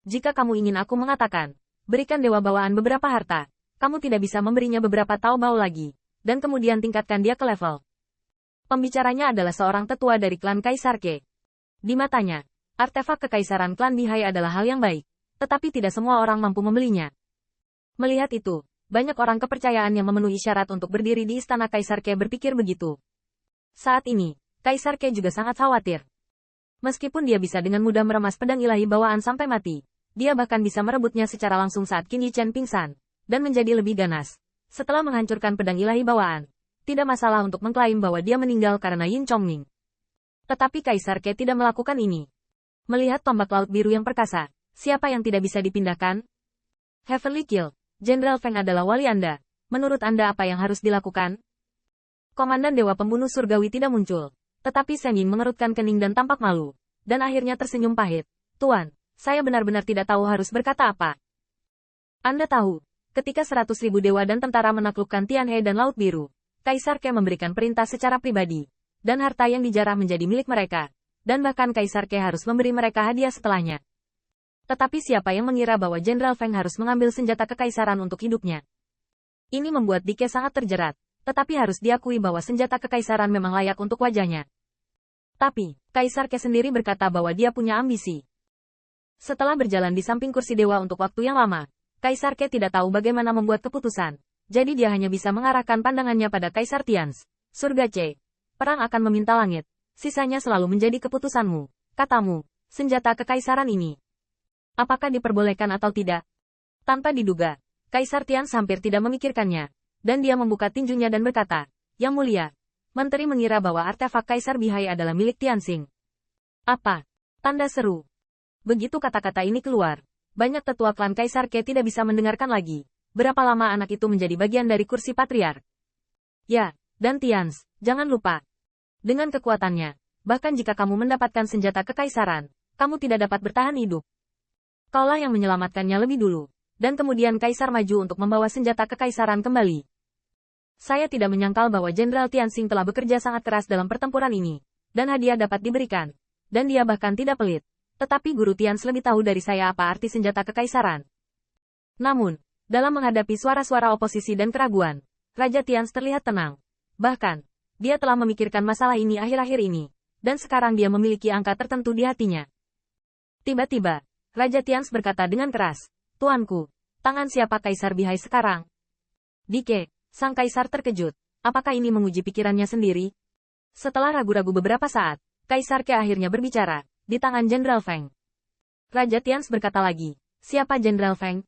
Jika kamu ingin aku mengatakan, berikan dewa bawaan beberapa harta, kamu tidak bisa memberinya beberapa taobao lagi, dan kemudian tingkatkan dia ke level. Pembicaranya adalah seorang tetua dari klan Kaisar Ke. Di matanya, artefak kekaisaran klan Bihai adalah hal yang baik, tetapi tidak semua orang mampu membelinya. Melihat itu, banyak orang kepercayaan yang memenuhi syarat untuk berdiri di istana Kaisar Ke berpikir begitu. Saat ini, Kaisar Ke juga sangat khawatir. Meskipun dia bisa dengan mudah meremas pedang ilahi bawaan sampai mati, dia bahkan bisa merebutnya secara langsung saat Qin Yichen pingsan, dan menjadi lebih ganas. Setelah menghancurkan pedang ilahi bawaan, tidak masalah untuk mengklaim bahwa dia meninggal karena Yin Chongming. Tetapi Kaisar Ke tidak melakukan ini. Melihat tombak laut biru yang perkasa, siapa yang tidak bisa dipindahkan? Heavenly Kill, Jenderal Feng adalah wali Anda. Menurut Anda apa yang harus dilakukan? Komandan Dewa Pembunuh Surgawi tidak muncul, tetapi Shen Ying mengerutkan kening dan tampak malu, dan akhirnya tersenyum pahit. Tuan, saya benar-benar tidak tahu harus berkata apa. Anda tahu, ketika 100.000 dewa dan tentara menaklukkan Tianhe dan Laut Biru, Kaisar Ke memberikan perintah secara pribadi, dan harta yang dijarah menjadi milik mereka, dan bahkan Kaisar Ke harus memberi mereka hadiah setelahnya. Tetapi siapa yang mengira bahwa Jenderal Feng harus mengambil senjata kekaisaran untuk hidupnya? Ini membuat Dike sangat terjerat, tetapi harus diakui bahwa senjata kekaisaran memang layak untuk wajahnya. Tapi, Kaisar Ke sendiri berkata bahwa dia punya ambisi. Setelah berjalan di samping kursi dewa untuk waktu yang lama, Kaisar Ke tidak tahu bagaimana membuat keputusan. Jadi dia hanya bisa mengarahkan pandangannya pada Kaisar Tians. Surga C. Perang akan meminta langit. Sisanya selalu menjadi keputusanmu. Katamu, senjata kekaisaran ini. Apakah diperbolehkan atau tidak? Tanpa diduga, Kaisar Tians hampir tidak memikirkannya. Dan dia membuka tinjunya dan berkata, Yang mulia, menteri mengira bahwa artefak Kaisar Bihai adalah milik Tianxing. Apa? Tanda seru. Begitu kata-kata ini keluar, banyak tetua klan Kaisar Ke tidak bisa mendengarkan lagi. Berapa lama anak itu menjadi bagian dari kursi patriark? Ya, dan Tians, jangan lupa. Dengan kekuatannya, bahkan jika kamu mendapatkan senjata kekaisaran, kamu tidak dapat bertahan hidup. Kaulah yang menyelamatkannya lebih dulu, dan kemudian Kaisar maju untuk membawa senjata kekaisaran kembali. Saya tidak menyangkal bahwa Jenderal Tianxing telah bekerja sangat keras dalam pertempuran ini, dan hadiah dapat diberikan, dan dia bahkan tidak pelit. Tetapi Guru Tians lebih tahu dari saya apa arti senjata kekaisaran. Namun, dalam menghadapi suara-suara oposisi dan keraguan, Raja Tians terlihat tenang. Bahkan, dia telah memikirkan masalah ini akhir-akhir ini, dan sekarang dia memiliki angka tertentu di hatinya. Tiba-tiba, Raja Tians berkata dengan keras, Tuanku, tangan siapa Kaisar Bihai sekarang? Dike, sang Kaisar terkejut. Apakah ini menguji pikirannya sendiri? Setelah ragu-ragu beberapa saat, Kaisar Ke akhirnya berbicara, di tangan Jenderal Feng. Raja Tians berkata lagi, siapa Jenderal Feng?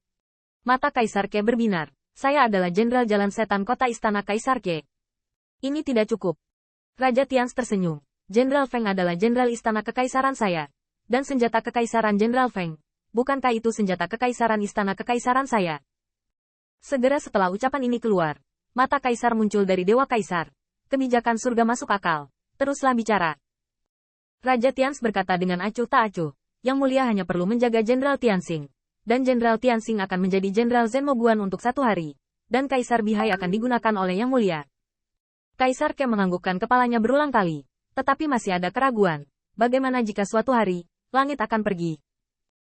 Mata Kaisar Ke berbinar. Saya adalah Jenderal Jalan Setan Kota Istana Kaisar Ke. Ini tidak cukup. Raja Tians tersenyum. Jenderal Feng adalah Jenderal Istana Kekaisaran saya. Dan senjata kekaisaran Jenderal Feng. Bukankah itu senjata kekaisaran Istana Kekaisaran saya? Segera setelah ucapan ini keluar, mata Kaisar muncul dari Dewa Kaisar. Kebijakan surga masuk akal. Teruslah bicara. Raja Tians berkata dengan acuh tak acuh. Yang mulia hanya perlu menjaga Jenderal Tianxing. Dan Jenderal Tianxing akan menjadi Jenderal Zhen Moguan untuk 1 hari. Dan Kaisar Bihai akan digunakan oleh Yang Mulia. Kaisar Ke menganggukkan kepalanya berulang kali. Tetapi masih ada keraguan. Bagaimana jika suatu hari, langit akan pergi?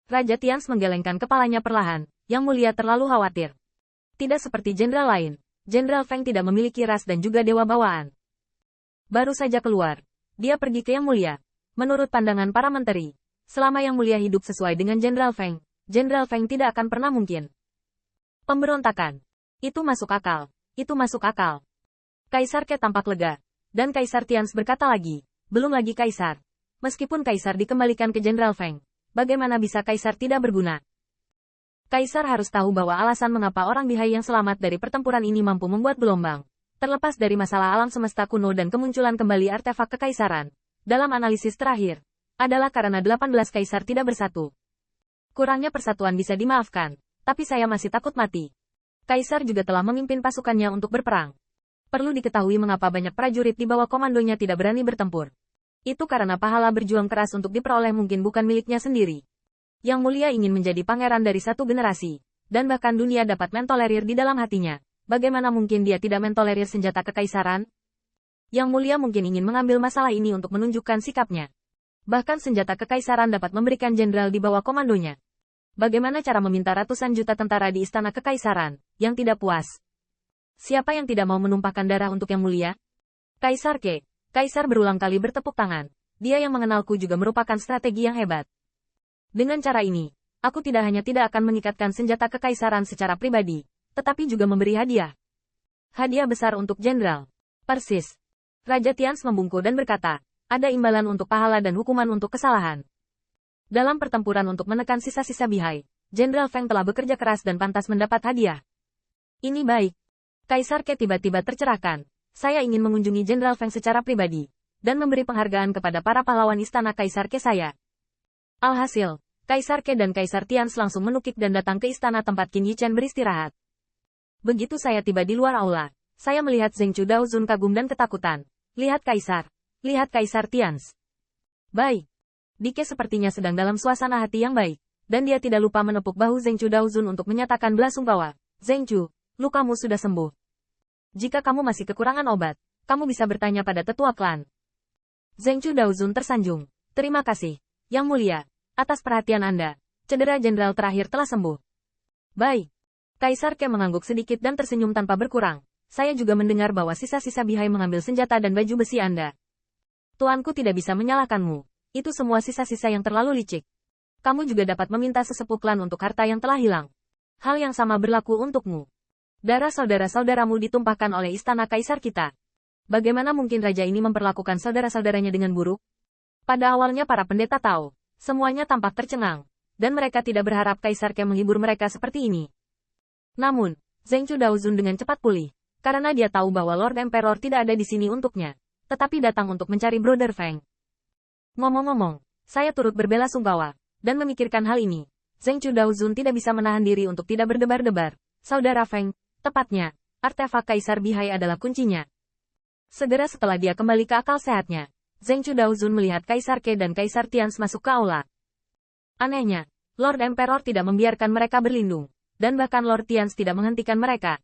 Raja Tians menggelengkan kepalanya perlahan. Yang Mulia terlalu khawatir. Tidak seperti jenderal lain. Jenderal Feng tidak memiliki ras dan juga dewa bawaan. Baru saja keluar. Dia pergi ke Yang Mulia. Menurut pandangan para menteri, selama Yang Mulia hidup sesuai dengan Jenderal Feng, Jenderal Feng tidak akan pernah mungkin. Pemberontakan. Itu masuk akal. Itu masuk akal. Kaisar Ke tampak lega. Dan Kaisar Tians berkata lagi, belum lagi Kaisar. Meskipun Kaisar dikembalikan ke Jenderal Feng, bagaimana bisa Kaisar tidak berguna? Kaisar harus tahu bahwa alasan mengapa orang Bihai yang selamat dari pertempuran ini mampu membuat gelombang, terlepas dari masalah alam semesta kuno dan kemunculan kembali artefak kekaisaran, dalam analisis terakhir, adalah karena 18 Kaisar tidak bersatu. Kurangnya persatuan bisa dimaafkan, tapi saya masih takut mati. Kaisar juga telah memimpin pasukannya untuk berperang. Perlu diketahui mengapa banyak prajurit di bawah komandonya tidak berani bertempur. Itu karena pahala berjuang keras untuk diperoleh mungkin bukan miliknya sendiri. Yang Mulia ingin menjadi pangeran dari satu generasi, dan bahkan dunia dapat mentolerir di dalam hatinya. Bagaimana mungkin dia tidak mentolerir senjata kekaisaran? Yang Mulia mungkin ingin mengambil masalah ini untuk menunjukkan sikapnya. Bahkan senjata kekaisaran dapat memberikan jenderal di bawah komandonya Bagaimana cara meminta ratusan juta tentara di istana kekaisaran, yang tidak puas? Siapa yang tidak mau menumpahkan darah untuk yang mulia? Kaisar Ke. Kaisar berulang kali bertepuk tangan. Dia yang mengenalku juga merupakan strategi yang hebat. Dengan cara ini, aku tidak hanya tidak akan mengikatkan senjata kekaisaran secara pribadi, tetapi juga memberi hadiah. Hadiah besar untuk jenderal. Persis. Raja Tians membungkuk dan berkata, ada imbalan untuk pahala dan hukuman untuk kesalahan. Dalam pertempuran untuk menekan sisa-sisa Bihai, Jenderal Feng telah bekerja keras dan pantas mendapat hadiah. Ini baik. Kaisar Ke tiba-tiba tercerahkan. Saya ingin mengunjungi Jenderal Feng secara pribadi, dan memberi penghargaan kepada para pahlawan istana Kaisar Ke saya. Alhasil, Kaisar Ke dan Kaisar Tians langsung menukik dan datang ke istana tempat Qin Yichen beristirahat. Begitu saya tiba di luar aula, saya melihat Zheng Chu Daozun kagum dan ketakutan. Lihat Kaisar Tians. Baik. Dike sepertinya sedang dalam suasana hati yang baik, dan dia tidak lupa menepuk bahu Zheng Chu Daozun untuk menyatakan belasungkawa. Zheng Chu, lukamu sudah sembuh. Jika kamu masih kekurangan obat, kamu bisa bertanya pada tetua klan. Zheng Chu Daozun tersanjung. Terima kasih, Yang Mulia, atas perhatian Anda. Cedera jenderal terakhir telah sembuh. Baik. Kaisar Ke mengangguk sedikit dan tersenyum tanpa berkurang. Saya juga mendengar bahwa sisa-sisa Bihai mengambil senjata dan baju besi Anda. Tuanku tidak bisa menyalahkanmu. Itu semua sisa-sisa yang terlalu licik. Kamu juga dapat meminta sesepuh klan untuk harta yang telah hilang. Hal yang sama berlaku untukmu. Darah saudara-saudaramu ditumpahkan oleh istana kaisar kita. Bagaimana mungkin raja ini memperlakukan saudara-saudaranya dengan buruk? Pada awalnya para pendeta tahu, semuanya tampak tercengang, dan mereka tidak berharap Kaisar Ke menghibur mereka seperti ini. Namun, Zheng Chu Daozun dengan cepat pulih, karena dia tahu bahwa Lord Emperor tidak ada di sini untuknya, tetapi datang untuk mencari Brother Feng. Ngomong-ngomong, saya turut berbelasungkawa, dan memikirkan hal ini. Zheng Chu Daozun tidak bisa menahan diri untuk tidak berdebar-debar. Saudara Feng, tepatnya, artefak Kaisar Bihai adalah kuncinya. Segera setelah dia kembali ke akal sehatnya, Zheng Chu Daozun melihat Kaisar Ke dan Kaisar Tians masuk ke aula. Anehnya, Lord Emperor tidak membiarkan mereka berlindung, dan bahkan Lord Tians tidak menghentikan mereka.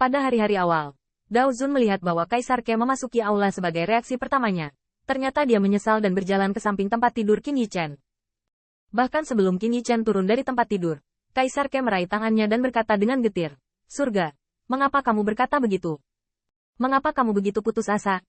Pada hari-hari awal, Daozun melihat bahwa Kaisar Ke memasuki aula sebagai reaksi pertamanya. Ternyata dia menyesal dan berjalan ke samping tempat tidur Qin Yichen. Bahkan sebelum Qin Yichen turun dari tempat tidur, Kaisar Ke meraih tangannya dan berkata dengan getir, Surga, mengapa kamu berkata begitu? Mengapa kamu begitu putus asa?